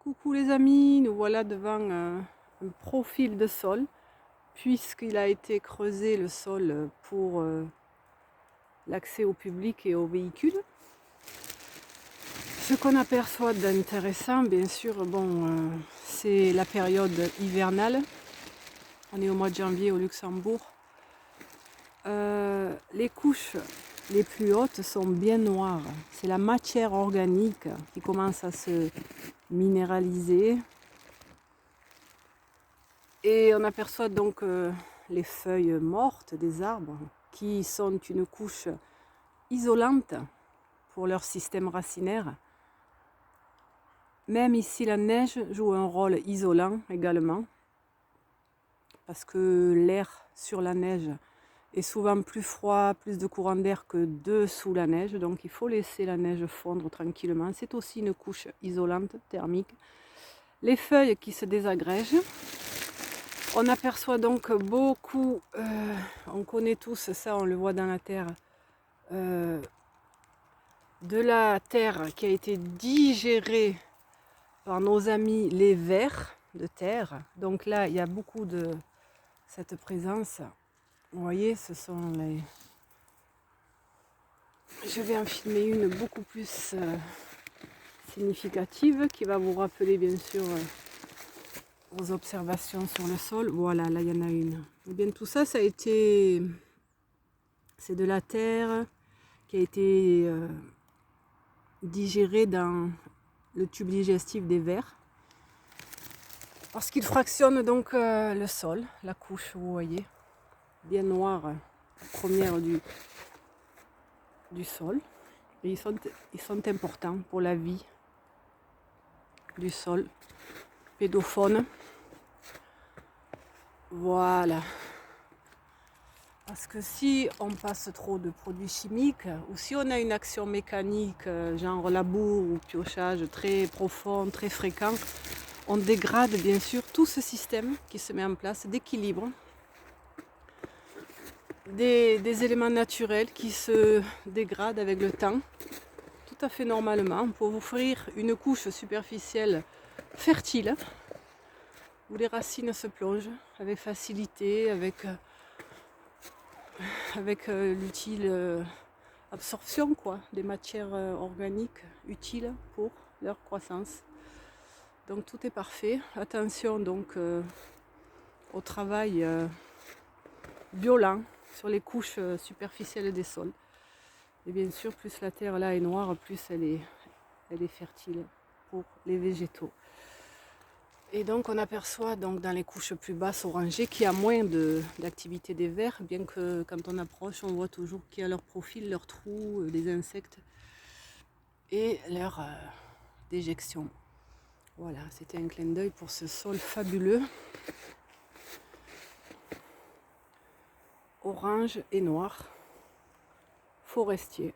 Coucou les amis, nous voilà devant un profil de sol, puisqu'il a été creusé le sol pour l'accès au public et aux véhicules. Ce qu'on aperçoit d'intéressant, bien sûr, c'est la période hivernale. On est au mois de janvier au Luxembourg. Les couches les plus hautes sont bien noires. C'est la matière organique qui commence à se minéraliser. Et on aperçoit donc les feuilles mortes des arbres qui sont une couche isolante pour leur système racinaire. Même ici, la neige joue un rôle isolant également, parce que l'air sur la neige est souvent plus froid, plus de courant d'air que dessous la neige, donc il faut laisser la neige fondre tranquillement. C'est aussi une couche isolante thermique. Les feuilles qui se désagrègent. On aperçoit donc beaucoup, on connaît tous ça, on le voit dans la terre, de la terre qui a été digérée par nos amis les vers de terre. Donc là, il y a beaucoup de cette présence. Vous voyez, ce sont les... Je vais en filmer une beaucoup plus significative qui va vous rappeler bien sûr vos observations sur le sol. Voilà, là il y en a une. Et bien tout ça, ça a été... C'est de la terre qui a été digérée dans le tube digestif des vers. Parce qu'il fractionne donc le sol, la couche, vous voyez, bien noire, la première du sol. Et ils sont importants pour la vie du sol, pédofaune. Voilà. Parce que si on passe trop de produits chimiques ou si on a une action mécanique, genre labour ou piochage très profond, très fréquent, on dégrade bien sûr tout ce système qui se met en place d'équilibre, des éléments naturels qui se dégradent avec le temps, tout à fait normalement, pour offrir une couche superficielle fertile où les racines se plongent avec facilité, avec l'utile absorption des matières organiques utiles pour leur croissance. Donc tout est parfait. Attention donc au travail violent sur les couches superficielles des sols. Et bien sûr, plus la terre là est noire, plus elle est fertile pour les végétaux. Et donc on aperçoit donc dans les couches plus basses orangées qu'il y a moins d'activité des vers, bien que quand on approche, on voit toujours qu'il y a leur profil, leurs trous, des insectes et leur déjection. Voilà, c'était un clin d'œil pour ce sol fabuleux, orange et noir, forestier.